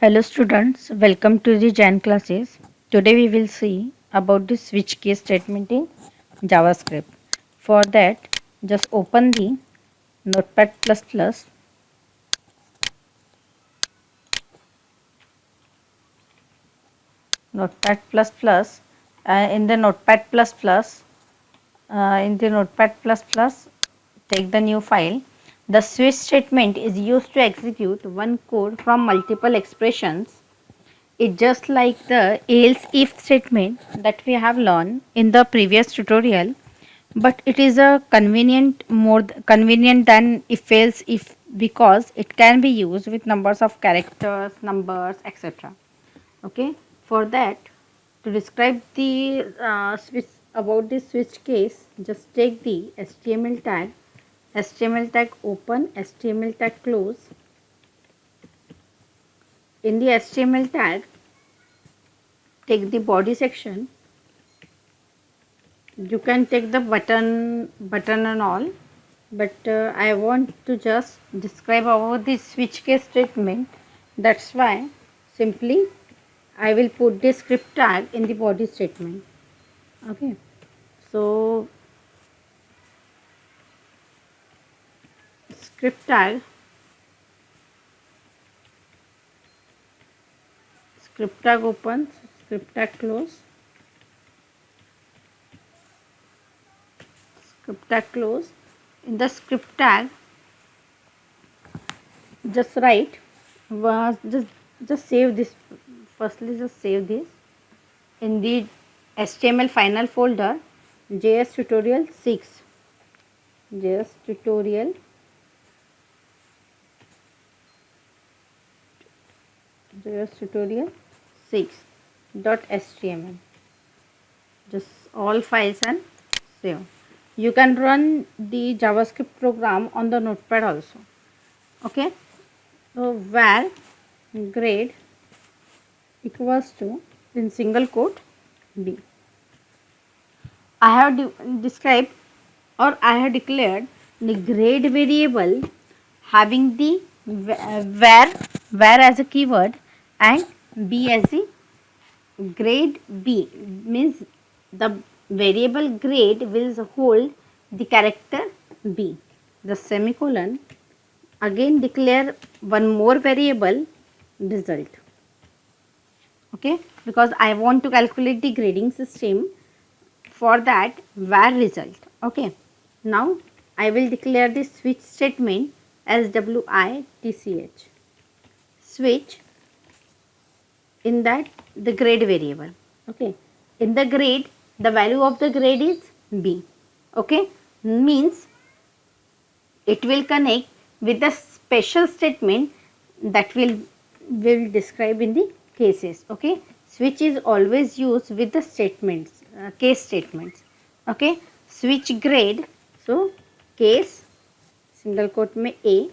Hello students, welcome to the Jan classes. Today we will see about the switch case statement in JavaScript. For that, just open the Notepad++, Notepad++, in the Notepad++, take the new file. The switch statement is used to execute one code from multiple expressions. It's just like the else if statement that we have learned in the previous tutorial, but it is a convenient than if else if, because it can be used with numbers of characters, numbers, etc. Okay, for that, to describe the switch about the switch case, just take the HTML tag open, HTML tag close. In the HTML tag, take the body section. You can take the button and all, but I want to just describe about the switch case statement. That's why simply I will put the script tag in the body statement. Okay, so script tag, opens, script tag close, script tag close. In the script tag, just write was just save this. Firstly, just save this in the HTML final folder, JS tutorial 6, JS tutorial JS tutorial 6 .html. Just all files and save. You can run the JavaScript program on the notepad also. Okay, so var grade equals to, in single quote, b. I have described, or I have declared the grade variable having the var as a keyword and b as the grade. B means the variable grade will hold the character b. The semicolon, again declare one more variable, result. Okay, because I want to calculate the grading system, for that var result. Okay, now I will declare the switch statement as WITCH. Switch, in that the grade variable. Okay, in the grade, the value of the grade is b. Okay, means it will connect with the special statement that will describe in the cases. Okay, switch is always used with the statements, case statements. Okay, switch grade, so case single quote में a,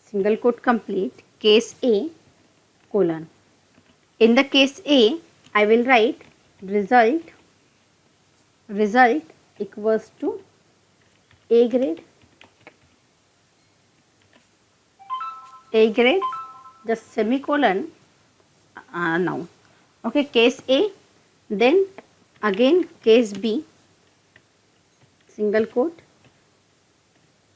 single quote complete, case a colon. In the case a, I will write result equals to a grade, just semicolon, now. Okay, case a, then again case b, single quote.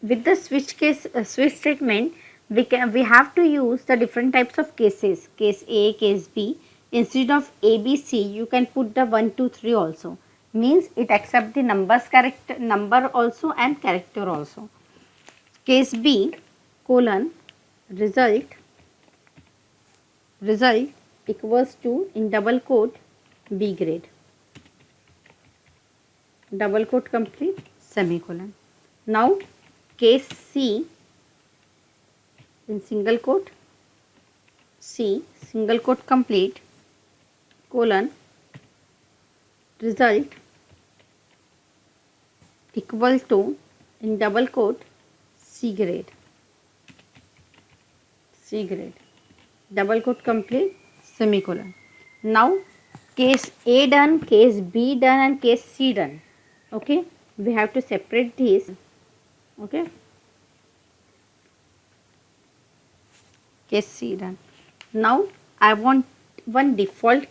With the switch statement, we have to use the different types of cases, case a, case b. Instead of a, b, c, you can put the 1, 2, 3 also. Means it accepts the number also and character also. Case b colon result equals to, in double quote, b grade, double quote complete, semicolon. Now case c, in single quote, c single quote complete, colon result equal to, in double quote, c grade, double quote complete, semicolon. Now case a done, case b done and case c done. Okay, we have to separate these. Okay, case c done. Now I want one default,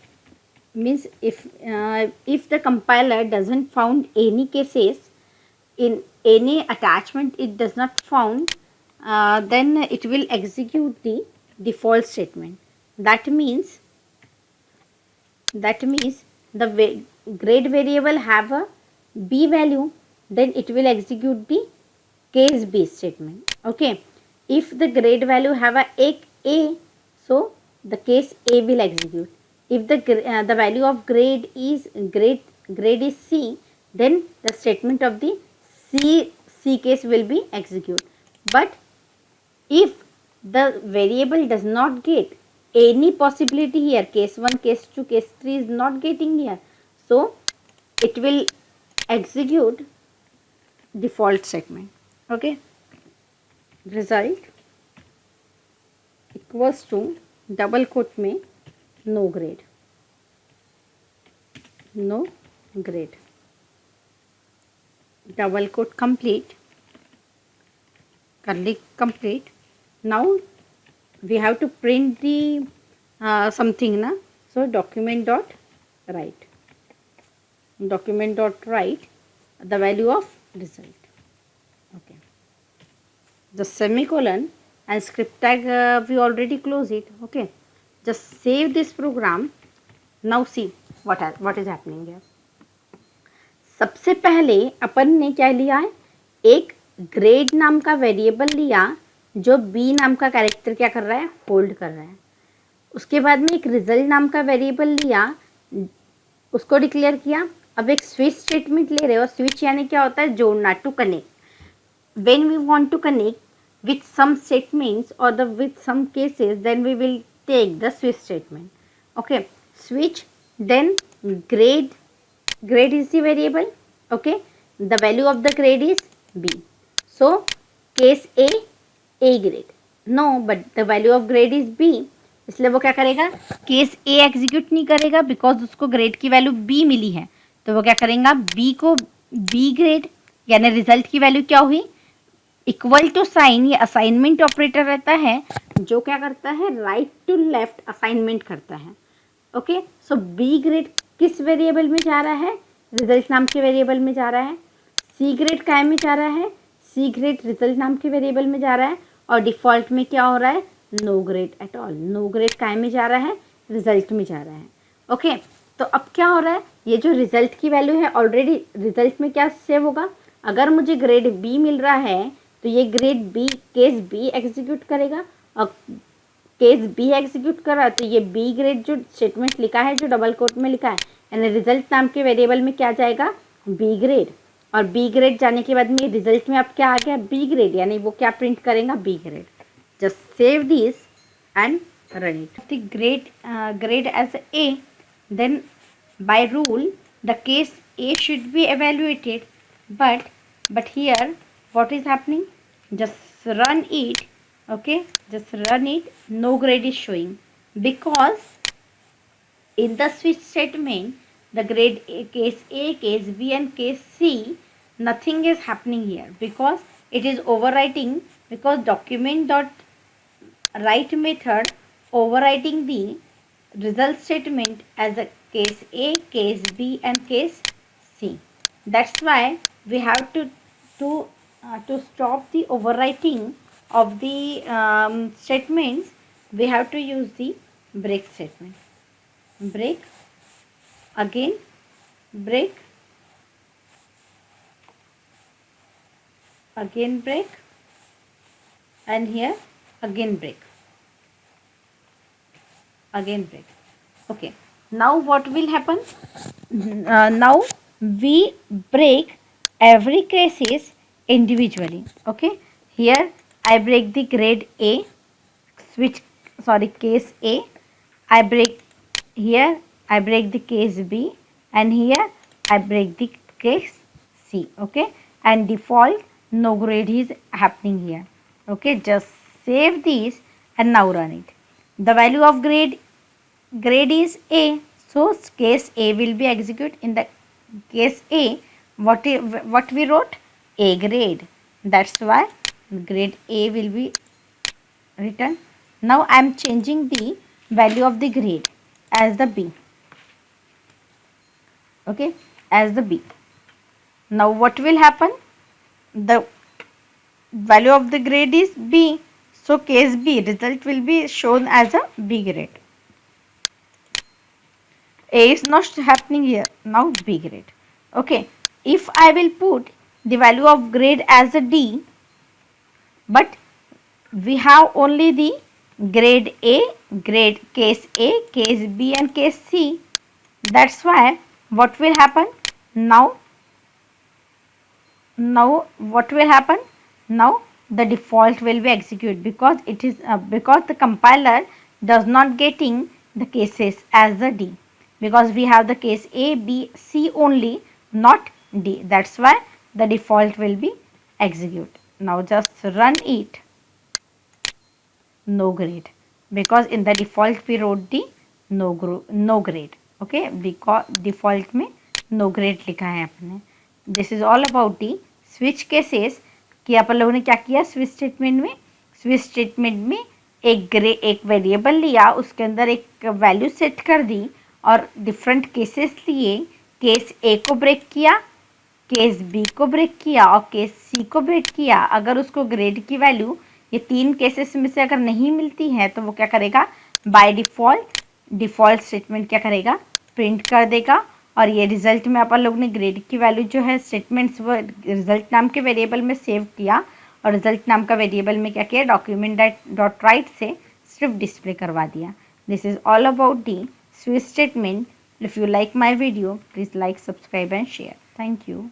means if the compiler doesn't found any cases in any attachment, it does not found, then it will execute the default statement. That means the grade variable have a b value, then it will execute the case b statement. Okay, if the grade value have a, so the case a will execute. If the value of grade is c, then the statement of the c case will be execute. But if the variable does not get any possibility here, case 1, case 2, case 3 is not getting here, so it will execute default statement. Okay, result equals to double quote में no grade, no grade, double quote complete, curly complete. Now we have to print the something na, so document dot write the value of result. Okay, the semicolon and script tag we already close it. Okay, just save this program. Now see what is happening here. सबसे पहले अपन ने क्या लिया है, एक grade नाम का variable लिया जो बी नाम का कैरेक्टर क्या कर रहा है, होल्ड कर रहा है. उसके बाद में एक रिजल्ट नाम का वेरिएबल लिया, उसको डिक्लेयर किया. अब एक स्विच स्टेटमेंट ले रहे हो. स्विच यानी क्या होता है, जोड़ना, to connect. When we want to connect with some statements or with some cases, then we will take the switch statement. Okay, switch, then grade is the variable. Okay, the value of the grade is b. So case a grade, no, but the value of grade is b, इसलिए वो क्या करेगा, case a execute नहीं करेगा because उसको grade की value b मिली है. तो वो क्या करेगा, b को b ग्रेड यानी रिजल्ट की वैल्यू क्या हुई, इक्वल टू साइन, ये असाइनमेंट ऑपरेटर रहता है जो क्या करता है, राइट टू लेफ्ट असाइनमेंट करता है. ओके, सो बी ग्रेड किस वेरिएबल में जा रहा है, रिजल्ट नाम के वेरिएबल में जा रहा है. सी ग्रेड काय में जा रहा है, सी ग्रेड रिजल्ट नाम के वेरिएबल में जा रहा है. और डिफॉल्ट में क्या हो रहा है, no grade at all. No grade काय में जा रहा है, रिजल्ट में जा रहा है. ओके, तो अब क्या हो रहा है, ये जो रिजल्ट की वैल्यू है ऑलरेडी रिजल्ट में क्या सेव होगा. अगर मुझे ग्रेड बी मिल रहा है तो ये grade B, case B execute करेगा. और केस बी एग्जीक्यूट कर रहा है तो ये बी ग्रेड जो स्टेटमेंट लिखा है, जो डबल कोट में लिखा है, यानी रिजल्ट नाम के वेरिएबल में क्या जाएगा, बी ग्रेड. और बी ग्रेड जाने के बाद में रिजल्ट में अब क्या आ गया, बी ग्रेड, यानी वो क्या प्रिंट करेगा, B grade. Just save this and run it. The grade as A, then by rule the case A should be evaluated, but here what is happening, just run it. Okay, just run it, no grade is showing because in the switch statement the grade a, case b and case c, nothing is happening here because it is overwriting, because document dot write method overwriting the result statement as a case a, case b and case c. That's why we have to stop the overwriting of the statements, we have to use the break statement. Break, again break, again break, and here again break, again break. Okay, now what will happen, now we break every cases individually. Okay, here I break the grade a, case a. I break here, I break the case b, and here I break the case c. Okay, and default no grade is happening here. Okay, just save this and now run it. The value of grade is a, so case a will be executed. In the case a, what we wrote, a grade, that's why grade a will be written. Now I am changing the value of the grade as the B. Okay, as the B. Now what will happen? The value of the grade is B. So case B, result will be shown as a B grade. A is not happening here. Now B grade. Okay. If I will put the value of grade as a D, but we have only the grade A, grade case A, case B and case C. That's why what will happen? Now what will happen? Now the default will be executed because it is because the compiler does not getting the cases as the D, because we have the case A, B, C only, not D. That's why the default will be execute. Now just run it. No grade, because in the default we wrote the no grade. Okay, because default में no grade लिखा है आपने. This is all about the switch cases. कि अपन लोगों ने क्या किया switch statement में? स्विच स्टेटमेंट में एक वेरिएबल लिया, उसके अंदर एक वैल्यू सेट कर दी और डिफरेंट केसेस लिए. केस ए को ब्रेक किया, केस बी को ब्रेक किया और केस सी को ब्रेक किया. अगर उसको ग्रेड की वैल्यू ये तीन केसेस में से अगर नहीं मिलती है तो वो क्या करेगा? बाय डिफ़ॉल्ट स्टेटमेंट क्या करेगा? प्रिंट कर देगा. और ये रिजल्ट में अपन लोग ने ग्रेड की वैल्यू जो है स्टेटमेंट्स वो रिजल्ट नाम के वेरिएबल में सेव किया और रिजल्ट नाम का वेरिएबल में क्या किया? document.write से सिर्फ डिस्प्ले करवा दिया. This is all about the switch statement. If you like my video, please like, subscribe and share. Thank you.